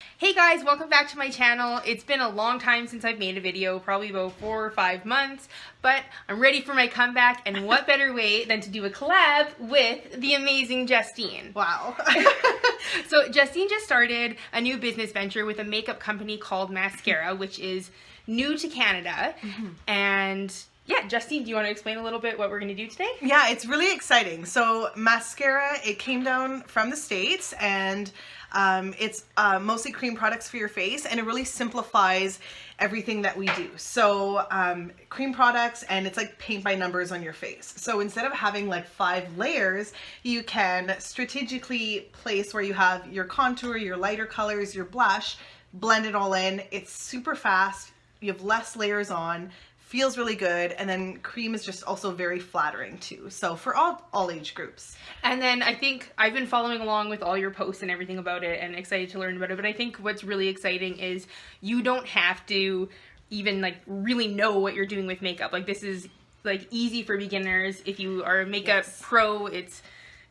Hey guys, welcome back to my channel. It's been a long time since I've made a video, probably about 4 or 5 months, but I'm ready for my comeback, and what better way than to do a collab with the amazing Justine. Wow. So Justine just started a new business venture with a makeup company called Maskcara, which is new to Canada, and yeah, Justine, do you want to explain a little bit what we're going to do today? Yeah, it's really exciting. So Maskcara, it came down from the States, and it's mostly cream products for your face, and it really simplifies everything that we do. So cream products, and it's like paint by numbers on your face. So instead of having like 5 layers, you can strategically place where you have your contour, your lighter colors, your blush, blend it all in. It's super fast. You have less layers on. Feels really good, and then cream is just also very flattering too. So for all age groups. And then I think I've been following along with all your posts and everything about it and excited to learn about it, but I think what's really exciting is you don't have to even like really know what you're doing with makeup. Like this is like easy for beginners. If you are a makeup pro, it's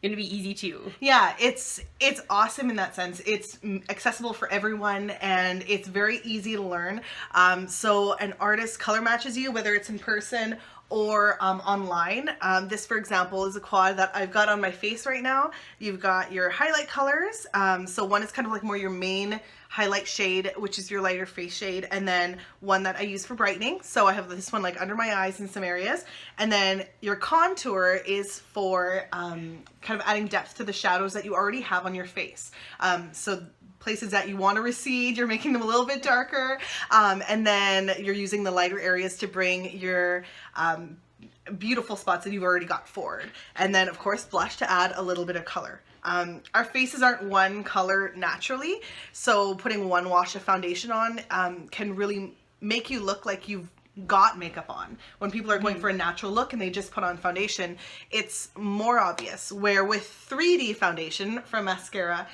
gonna be easy too. Yeah, it's awesome in that sense. It's accessible for everyone, and it's very easy to learn. So an artist color matches you, whether it's in person or online. This, for example, is a quad that I've got on my face right now. You've got your highlight colors. So one is kind of like more your main highlight shade, which is your lighter face shade, and then one that I use for brightening. So I have this one like under my eyes in some areas, and then your contour is for kind of adding depth to the shadows that you already have on your face. So places that you want to recede, you're making them a little bit darker, and then you're using the lighter areas to bring your beautiful spots that you've already got forward. And then of course blush to add a little bit of color. Our faces aren't one color naturally, so putting one wash of foundation on can really make you look like you've got makeup on. When people are going for a natural look and they just put on foundation, it's more obvious. Where with 3D foundation from Maskcara,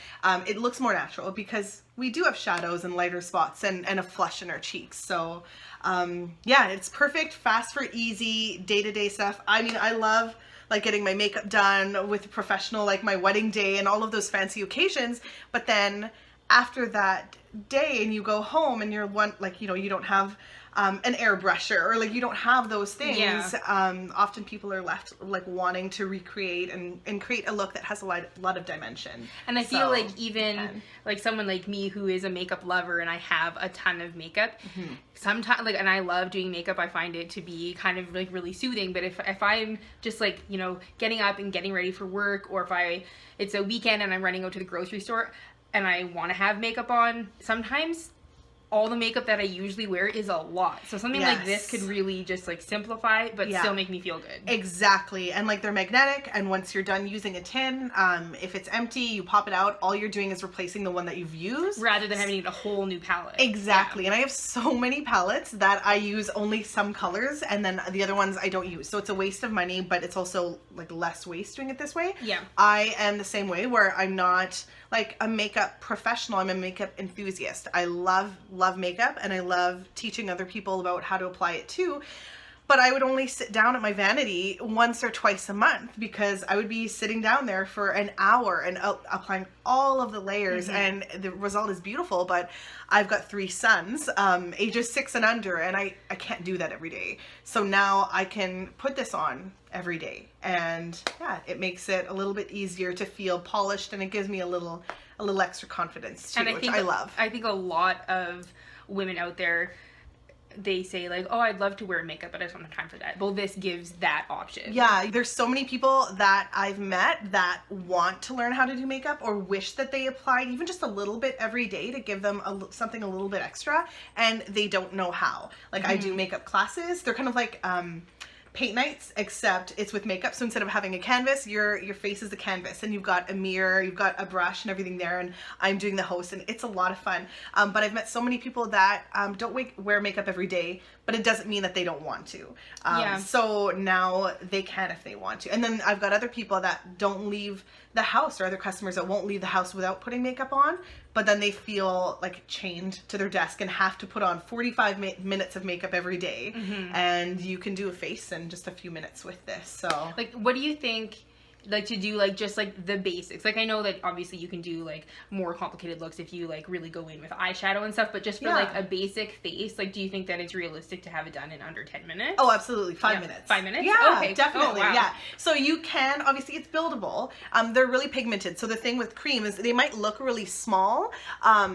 it looks more natural because we do have shadows and lighter spots and a flush in our cheeks. So yeah, it's perfect, fast for easy day-to-day stuff. I mean, I love like getting my makeup done with a professional, like my wedding day and all of those fancy occasions. But then after that day and you go home and you're like, you know, you don't have an airbrusher or like you don't have those things. Yeah. Often people are left like wanting to recreate and create a look that has a lot of dimension. And I feel like even like someone like me who is a makeup lover and I have a ton of makeup, sometimes like, and I love doing makeup, I find it to be kind of like really soothing. But if I'm just like, you know, getting up and getting ready for work, or if it's a weekend and I'm running out to the grocery store and I want to have makeup on, sometimes all the makeup that I usually wear is a lot. So something like this could really just like simplify, but still make me feel good. Exactly. And like they're magnetic, and once you're done using a tin, if it's empty, you pop it out. All you're doing is replacing the one that you've used. Rather than having a whole new palette. Exactly. Yeah. And I have so many palettes that I use only some colors, and then the other ones I don't use. So it's a waste of money, but it's also like less waste doing it this way. Yeah. I am the same way, where I'm not like a makeup professional. I'm a makeup enthusiast. I love makeup, and I love teaching other people about how to apply it too. But I would only sit down at my vanity once or twice a month, because I would be sitting down there for an hour and applying all of the layers, and the result is beautiful. But I've got 3 sons, ages 6 and under, and I can't do that every day. So now I can put this on every day, and yeah, it makes it a little bit easier to feel polished, and it gives me a little extra confidence too, which I love. I think a lot of women out there, they say like, oh, I'd love to wear makeup, but I just don't have time for that. Well, this gives that option. Yeah, there's so many people that I've met that want to learn how to do makeup, or wish that they applied even just a little bit every day to give them something a little bit extra, and they don't know how. Like I do makeup classes. They're kind of like paint nights, except it's with makeup. So instead of having a canvas, your face is the canvas, and you've got a mirror, you've got a brush and everything there, and I'm doing the host, and it's a lot of fun. But I've met so many people that don't wear makeup every day, but it doesn't mean that they don't want to. So now they can if they want to. And then I've got other people that don't leave the house, or other customers that won't leave the house without putting makeup on, but then they feel like chained to their desk and have to put on 45 minutes of makeup every day. And you can do a face in just a few minutes with this. So like, what do you think like to do like just like the basics. Like I know that obviously you can do like more complicated looks if you like really go in with eyeshadow and stuff, but just for like a basic face, like do you think that it's realistic to have it done in under 10 minutes? Oh, absolutely. 5 minutes. 5 minutes? Yeah, okay. definitely. Oh, wow. Yeah. So you can, obviously it's buildable. They're really pigmented. So the thing with cream is they might look really small,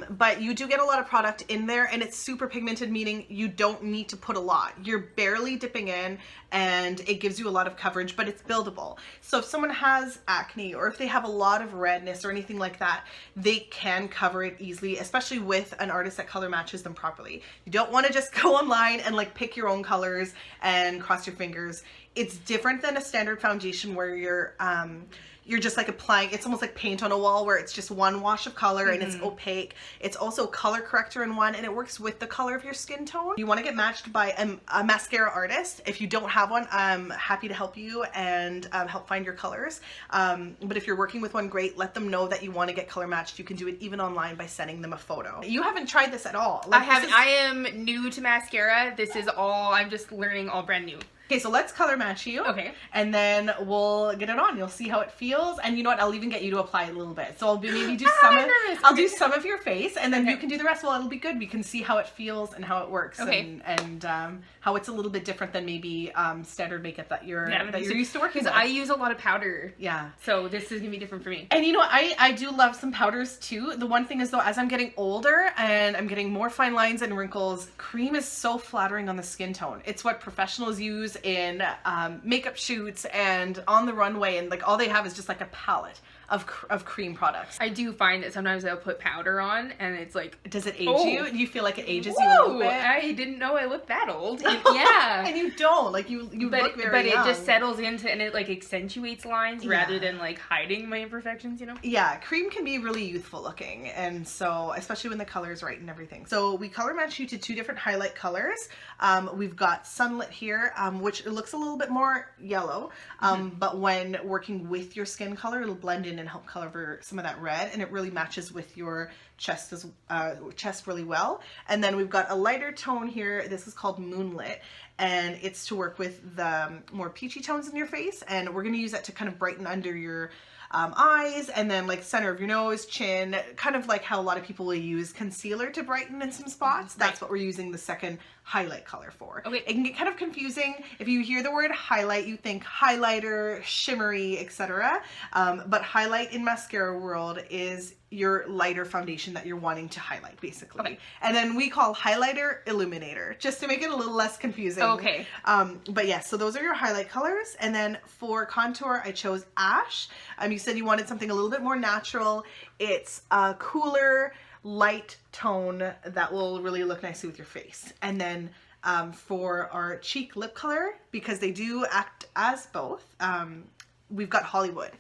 but you do get a lot of product in there, and it's super pigmented, meaning you don't need to put a lot. You're barely dipping in, and it gives you a lot of coverage, but it's buildable. So if someone has acne, or if they have a lot of redness or anything like that, they can cover it easily, especially with an artist that color matches them properly. You don't want to just go online and like pick your own colors and cross your fingers. It's different than a standard foundation where you're just like applying, it's almost like paint on a wall where it's just one wash of color and it's opaque. It's also color corrector in one, and it works with the color of your skin tone. You want to get matched by a mascara artist. If you don't have one, I'm happy to help you and help find your colors. But if you're working with one, great. Let them know that you want to get color matched. You can do it even online by sending them a photo. You haven't tried this at all. Like, I haven't. I am new to mascara. This is all, I'm just learning all brand new. Okay, so let's color match you. Okay. And then we'll get it on. You'll see how it feels. And you know what? I'll even get you to apply a little bit. So I'll maybe do do some of your face, and then you can do the rest. Well, it'll be good. We can see how it feels and how it works, and how it's a little bit different than maybe standard makeup that you're used to working with. Because I use a lot of powder. Yeah. So this is gonna be different for me. And you know what? I do love some powders too. The one thing is though, as I'm getting older and I'm getting more fine lines and wrinkles, cream is so flattering on the skin tone. It's what professionals use in makeup shoots and on the runway, and like all they have is just like a palette of cream products. I do find that sometimes I'll put powder on and it's like, does it age you? Do you feel like it ages you a little bit? I didn't know I looked that old. Yeah. And you don't. Like you look very young. But it just settles into, and it like accentuates lines rather than like hiding my imperfections, you know? Yeah, cream can be really youthful looking, and so especially when the color's right and everything. So we color match you to 2 different highlight colors. We've got Sunlit here, which it looks a little bit more yellow, but when working with your skin color, it'll blend in and help cover some of that red, and it really matches with your chest really well. And then we've got a lighter tone here. This is called Moonlit, and it's to work with the more peachy tones in your face, and we're going to use that to kind of brighten under your eyes, and then like center of your nose, chin, kind of like how a lot of people will use concealer to brighten in some spots. That's what we're using the second highlight color for. Okay. It can get kind of confusing. If you hear the word highlight, you think highlighter, shimmery, etc. But highlight in mascara world is your lighter foundation that you're wanting to highlight, basically. Okay. And then we call highlighter illuminator, just to make it a little less confusing. Okay. But yeah, so those are your highlight colors. And then for contour, I chose Ash. You said you wanted something a little bit more natural. It's a cooler, light tone that will really look nicely with your face. And then for our cheek lip color, because they do act as both, we've got Hollywood,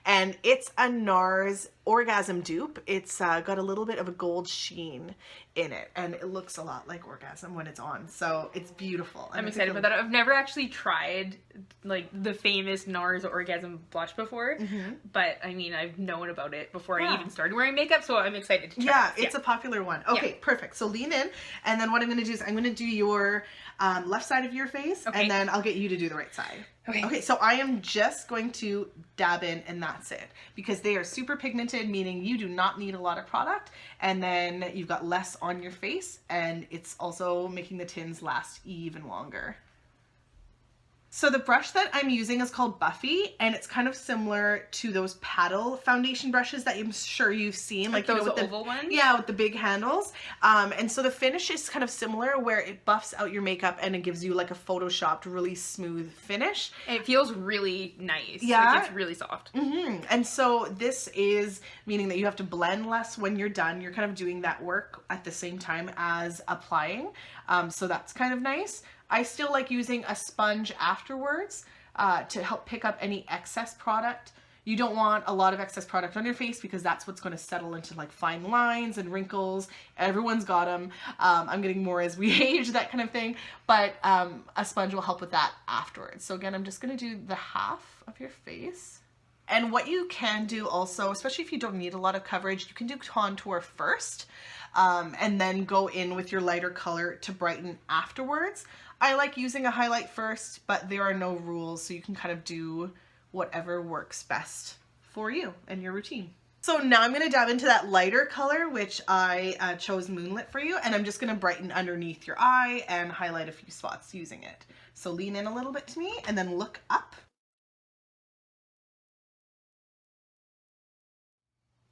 and it's a NARS Orgasm dupe. It's got a little bit of a gold sheen in it, and it looks a lot like Orgasm when it's on, so it's beautiful. I'm excited about that. I've never actually tried like the famous NARS Orgasm blush before, but I mean, I've known about it before I even started wearing makeup, so I'm excited to try it. It's a popular one. Okay, perfect. So lean in, and then what I'm going to do is I'm going to do your left side of your face, and then I'll get you to do the right side. Okay, so I am just going to dab in, and that's it, because they are super pigmented, meaning you do not need a lot of product, and then you've got less on your face, and it's also making the tins last even longer. So the brush that I'm using is called Buffy, and it's kind of similar to those paddle foundation brushes that I'm sure you've seen, like those with the oval ones. Yeah, with the big handles. And so the finish is kind of similar, where it buffs out your makeup and it gives you like a photoshopped, really smooth finish. It feels really nice. Yeah, like it's really soft. And so this is meaning that you have to blend less when you're done. You're kind of doing that work at the same time as applying. So that's kind of nice. I still like using a sponge afterwards to help pick up any excess product. You don't want a lot of excess product on your face, because that's what's going to settle into like fine lines and wrinkles. Everyone's got them. I'm getting more as we age, that kind of thing. But a sponge will help with that afterwards. So again, I'm just going to do the half of your face. And what you can do also, especially if you don't need a lot of coverage, you can do contour first and then go in with your lighter color to brighten afterwards. I like using a highlight first, but there are no rules, so you can kind of do whatever works best for you and your routine. So now I'm going to dab into that lighter color, which I chose Moonlit for you, and I'm just going to brighten underneath your eye and highlight a few spots using it. So lean in a little bit to me and then look up.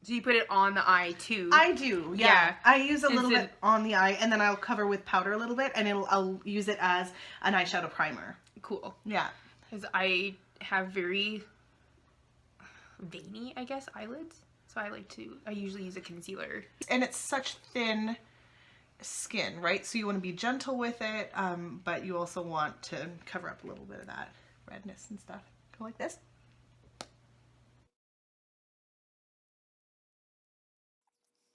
So you put it on the eye too? I do, yeah. I use a little bit on the eye, and then I'll cover with powder a little bit, and I'll use it as an eyeshadow primer. Cool. Yeah. Because I have very veiny, I guess, eyelids. So I usually use a concealer. And it's such thin skin, right? So you want to be gentle with it, but you also want to cover up a little bit of that redness and stuff. Go like this.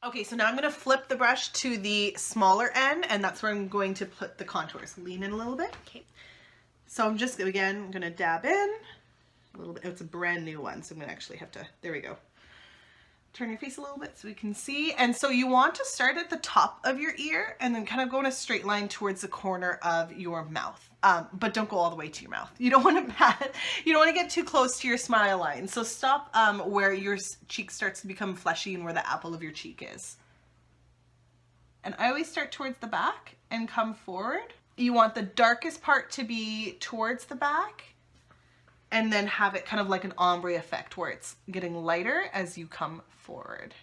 Okay, so now I'm going to flip the brush to the smaller end, and that's where I'm going to put the contours. Lean in a little bit. Okay. So I'm just, again, going to dab in a little bit. It's a brand new one, so I'm going to actually have to, there we go. Turn your face a little bit so we can see. And so you want to start at the top of your ear and then kind of go in a straight line towards the corner of your mouth. But don't go all the way to your mouth. You don't want to get too close to your smile line. So stop where your cheek starts to become fleshy and where the apple of your cheek is. And I always start towards the back and come forward. You want the darkest part to be towards the back, and then have it kind of like an ombre effect where it's getting lighter as you come forward.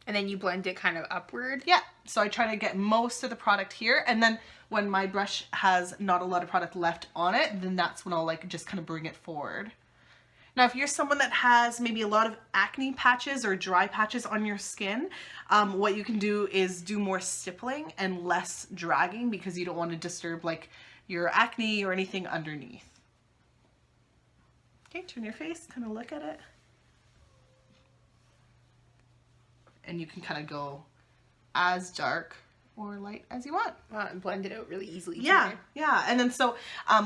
And then you blend it kind of upward? Yeah, so I try to get most of the product here, and then when my brush has not a lot of product left on it, then that's when I'll like just kind of bring it forward. Now, if you're someone that has maybe a lot of acne patches or dry patches on your skin, what you can do is do more stippling and less dragging, because you don't want to disturb like your acne or anything underneath. Okay, turn your face, kind of look at it. And you can kind of go as dark or light as you want. And blend it out really easily. Yeah, yeah. And then so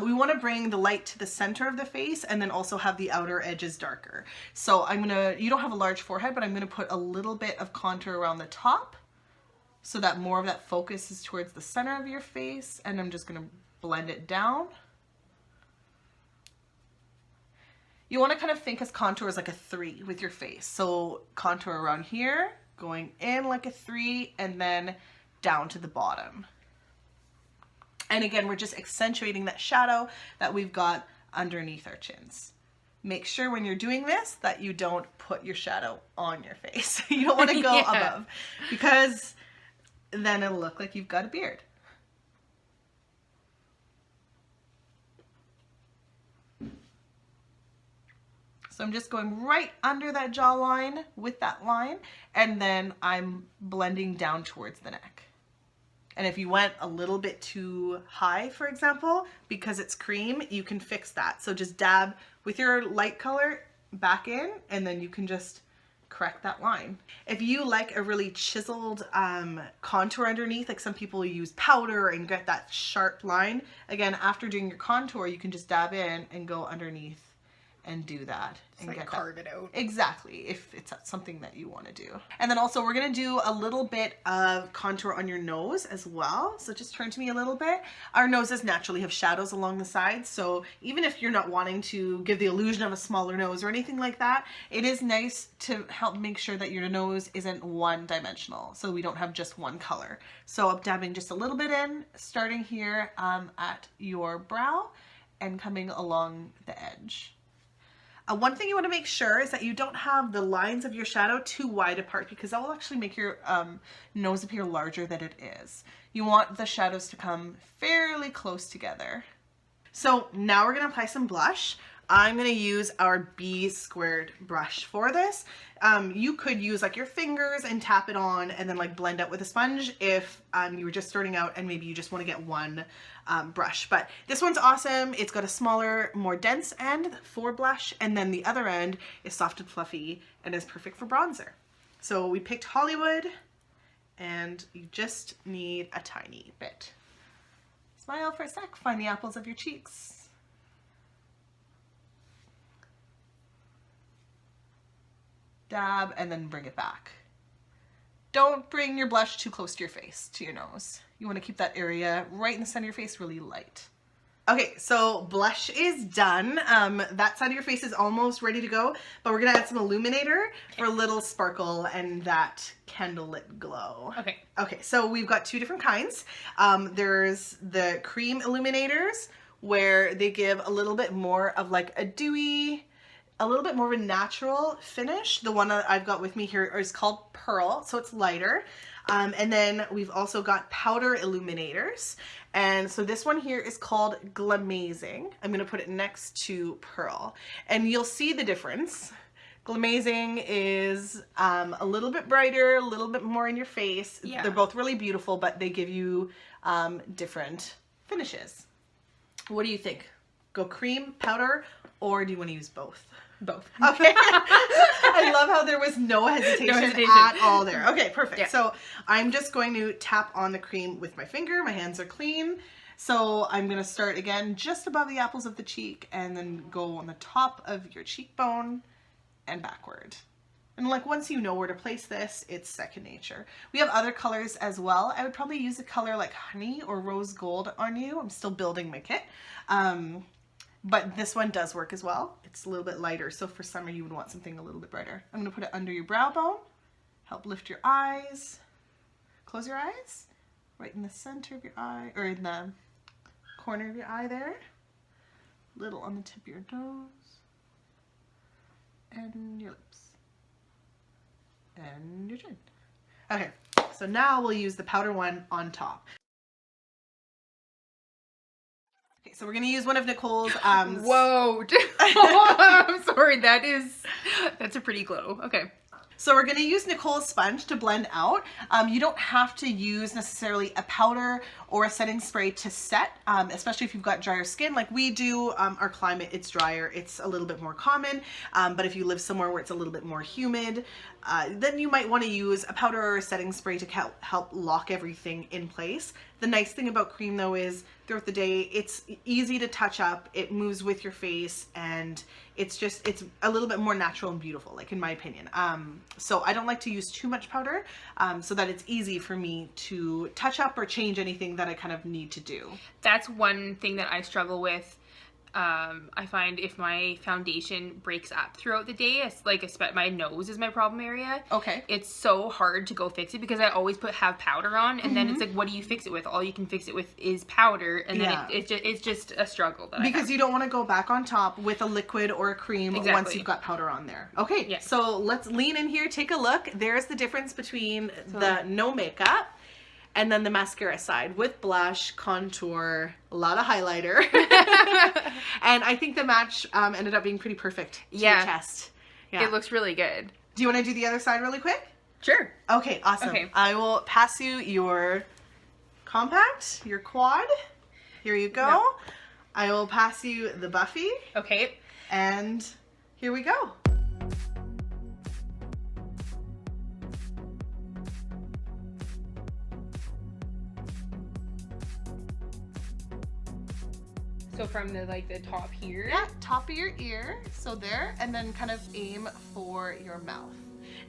we want to bring the light to the center of the face and then also have the outer edges darker. So you don't have a large forehead, but I'm gonna put a little bit of contour around the top so that more of that focus is towards the center of your face, and I'm just gonna blend it down. You want to kind of think as contour as like a 3 with your face. So contour around here, going in like a 3, and then down to the bottom. And again, we're just accentuating that shadow that we've got underneath our chins. Make sure when you're doing this that you don't put your shadow on your face. You don't want to go above, because then it'll look like you've got a beard. So I'm just going right under that jawline with that line, and then I'm blending down towards the neck. And if you went a little bit too high, for example, because it's cream, you can fix that. So just dab with your light color back in, and then you can just correct that line. If you like a really chiseled contour underneath, like some people use powder and get that sharp line, again, after doing your contour, you can just dab in and go underneath and do that. And like carve it out. Exactly, if it's something that you want to do. And then also we're going to do a little bit of contour on your nose as well. So just turn to me a little bit. Our noses naturally have shadows along the sides, so even if you're not wanting to give the illusion of a smaller nose or anything like that, it is nice to help make sure that your nose isn't one-dimensional, so we don't have just one color. So I'm dabbing just a little bit in, starting here at your brow and coming along the edge. One thing you want to make sure is that you don't have the lines of your shadow too wide apart, because that will actually make your nose appear larger than it is. You want the shadows to come fairly close together. So now we're going to apply some blush. I'm going to use our B squared brush for this. You could use like your fingers and tap it on and then like blend out with a sponge if you were just starting out and maybe you just want to get one brush. But this one's awesome. It's got a smaller, more dense end for blush, and then the other end is soft and fluffy and is perfect for bronzer. So we picked Hollywood, and you just need a tiny bit. Smile for a sec, find the apples of your cheeks. Dab and then bring it back. Don't bring your blush too close to your face, to your nose. You want to keep that area right in the center of your face really light. Okay, so blush is done. That side of your face is almost ready to go, but we're gonna add some illuminator for a little sparkle and that candlelit glow. Okay. Okay, so we've got two different kinds. There's the cream illuminators where they give a little bit more of like a dewy, a little bit more of a natural finish. The one that I've got with me here is called Pearl, so it's lighter. And then we've also got powder illuminators. And so this one here is called Glamazing. I'm going to put it next to Pearl. And you'll see the difference. Glamazing is a little bit brighter, a little bit more in your face. Yeah. They're both really beautiful, but they give you different finishes. What do you think? Go cream, powder, or do you want to use both? Both. Okay. I love how there was no hesitation at all there. Okay, perfect. Yeah. So I'm just going to tap on the cream with my finger. My hands are clean. So I'm going to start again just above the apples of the cheek and then go on the top of your cheekbone and backward. And like once you know where to place this, it's second nature. We have other colors as well. I would probably use a color like honey or rose gold on you. I'm still building my kit. But this one does work as well. It's a little bit lighter, so for summer you would want something a little bit brighter. I'm going to put it under your brow bone, help lift your eyes. Close your eyes, right in the center of your eye, or in the corner of your eye there. Little on the tip of your nose, and your lips, and your chin. Okay, so now we'll use the powder one on top. So we're going to use one of Nicole's... Whoa. I'm sorry. That's a pretty glow. Okay. So we're going to use Nicole's sponge to blend out. You don't have to use necessarily a powder or a setting spray to set, especially if you've got drier skin like we do. Our climate, it's drier. It's a little bit more common. But if you live somewhere where it's a little bit more humid, then you might want to use a powder or a setting spray to help lock everything in place. The nice thing about cream though is throughout the day, it's easy to touch up, it moves with your face, and it's a little bit more natural and beautiful, like in my opinion. So I don't like to use too much powder so that it's easy for me to touch up or change anything that I kind of need to do. That's one thing that I struggle with. I find if my foundation breaks up throughout the day, it's like my nose is my problem area. Okay. It's so hard to go fix it because I always have powder on, and then it's like, what do you fix it with? All you can fix it with is powder, and then it's just a struggle that because you don't want to go back on top with a liquid or a cream once you've got powder on there. Okay. Yeah. So let's lean in here, take a look. There's the difference between the no makeup and then the mascara side with blush, contour, a lot of highlighter. And I think the match ended up being pretty perfect to your chest. Yeah. It looks really good. Do you want to do the other side really quick? Sure. Okay, awesome. Okay. I will pass you your compact, your quad. Here you go. No. I will pass you the Buffy. Okay. And here we go. So from the top here? Yeah, top of your ear, so there, and then kind of aim for your mouth.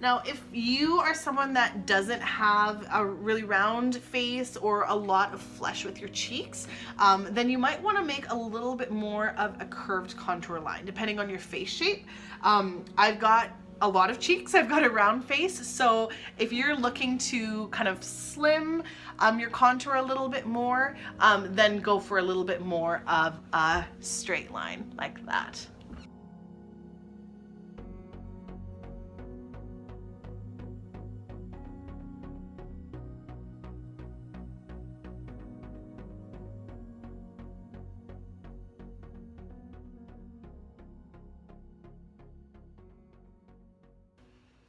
Now, if you are someone that doesn't have a really round face or a lot of flesh with your cheeks, then you might want to make a little bit more of a curved contour line, depending on your face shape. I've got a lot of cheeks, I've got a round face, so if you're looking to kind of slim your contour a little bit more, then go for a little bit more of a straight line like that.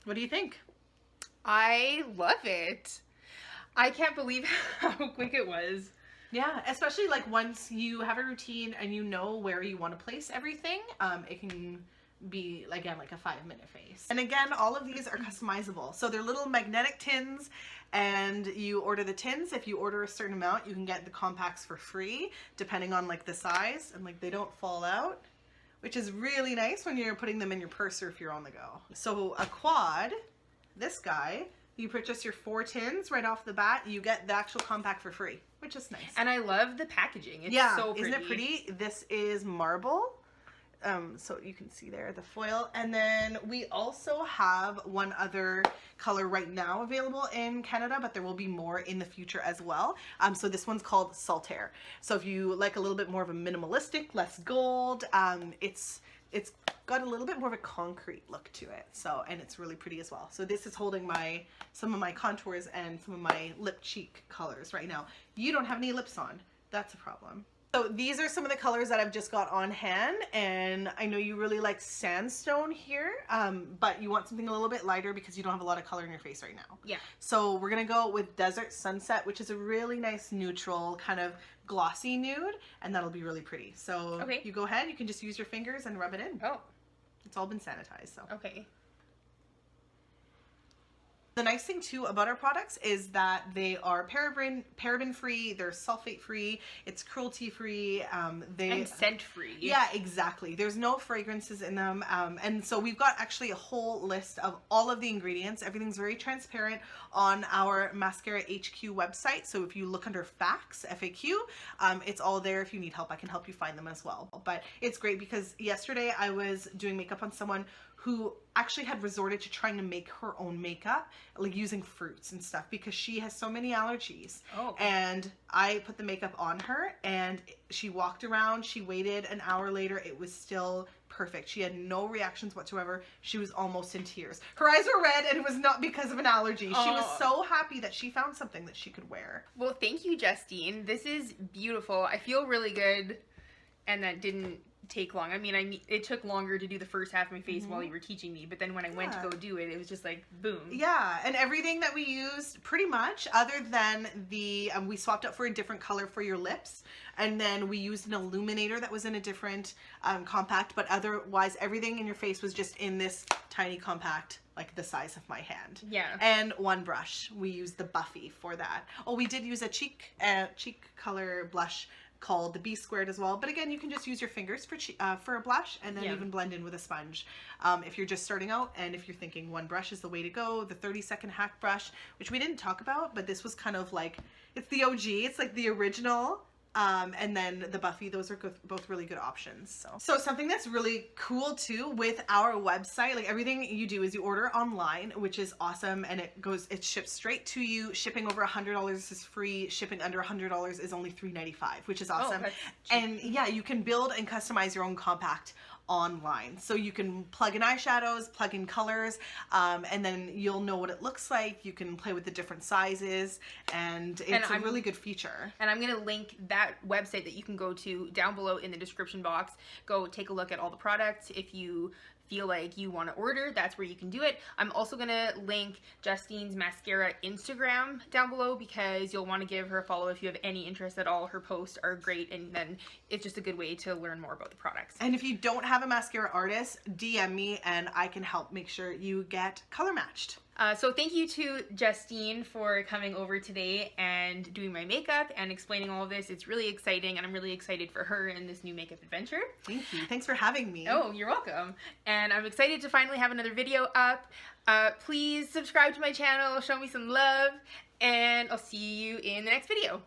What do you think? I love it. I can't believe how quick it was. Yeah, especially like once you have a routine and you know where you want to place everything, it can be, again, like a 5-minute face. And again, all of these are customizable. So they're little magnetic tins, and you order the tins. If you order a certain amount, you can get the compacts for free, depending on like the size, and like they don't fall out, which is really nice when you're putting them in your purse or if you're on the go. So a quad, this guy, You purchase your 4 tins right off the bat, you get the actual compact for free, which is nice. And I love the packaging. It's so pretty. Isn't it pretty? This is marble. So you can see there the foil. And then we also have one other color right now available in Canada, but there will be more in the future as well. So this one's called Saltaire. So if you like a little bit more of a minimalistic, less gold, it's got a little bit more of a concrete look to it. So, and it's really pretty as well. So this is holding some of my contours and some of my lip cheek colors right now. You don't have any lips on. That's a problem. So these are some of the colors that I've just got on hand, and I know you really like sandstone here, but you want something a little bit lighter because you don't have a lot of color in your face right now. Yeah. So we're gonna go with Desert Sunset, which is a really nice neutral kind of glossy nude, and that'll be really pretty. So you go ahead, you can just use your fingers and rub it in. Oh. It's all been sanitized, so. Okay. The nice thing too about our products is that they are paraben free, they're sulfate free, it's cruelty free, and scent free. Yeah, exactly. There's no fragrances in them, and so we've got actually a whole list of all of the ingredients. Everything's very transparent on our Maskcara HQ website. So if you look under facts, FAQ, it's all there. If you need help, I can help you find them as well. But it's great because yesterday I was doing makeup on someone who actually had resorted to trying to make her own makeup, like using fruits and stuff, because she has so many allergies. Oh. And I put the makeup on her, and she walked around, she waited an hour later, it was still perfect. She had no reactions whatsoever. She was almost in tears. Her eyes were red, and it was not because of an allergy. She was so happy that she found something that she could wear. Well, thank you, Justine. This is beautiful. I feel really good, and that didn't take long. I mean, it took longer to do the first half of my face while you were teaching me, but then when I went to go do it, it was just like boom. Yeah, and everything that we used pretty much, other than the we swapped out for a different color for your lips, and then we used an illuminator that was in a different compact, but otherwise everything in your face was just in this tiny compact, like the size of my hand. Yeah. And one brush. We used the Buffy for that. Oh, we did use a cheek color blush called the B squared as well, but again, you can just use your fingers for a blush, and then even blend in with a sponge if you're just starting out. And if you're thinking one brush is the way to go, the 30-second hack brush, which we didn't talk about, but this was kind of like, it's the OG, it's like the original. And then the Buffy, those are both really good options. So something that's really cool too with our website, like everything you do is you order online, which is awesome, and it ships straight to you. Shipping over $100 is free. Shipping under $100 is only $3.95, which is awesome. And yeah, you can build and customize your own compact online. So you can plug in eyeshadows, plug in colors, and then you'll know what it looks like. You can play with the different sizes, and it's a really good feature. And I'm going to link that website that you can go to down below in the description box. Go take a look at all the products. If you feel like you want to order, that's where you can do it. I'm also going to link Justine's Maskcara Instagram down below, because you'll want to give her a follow if you have any interest at all. Her posts are great, and then it's just a good way to learn more about the products. And if you don't have a Maskcara artist, DM me and I can help make sure you get color matched. So thank you to Justine for coming over today and doing my makeup and explaining all of this. It's really exciting, and I'm really excited for her in this new makeup adventure. Thank you. Thanks for having me. Oh, you're welcome. And I'm excited to finally have another video up. Please subscribe to my channel, show me some love, and I'll see you in the next video.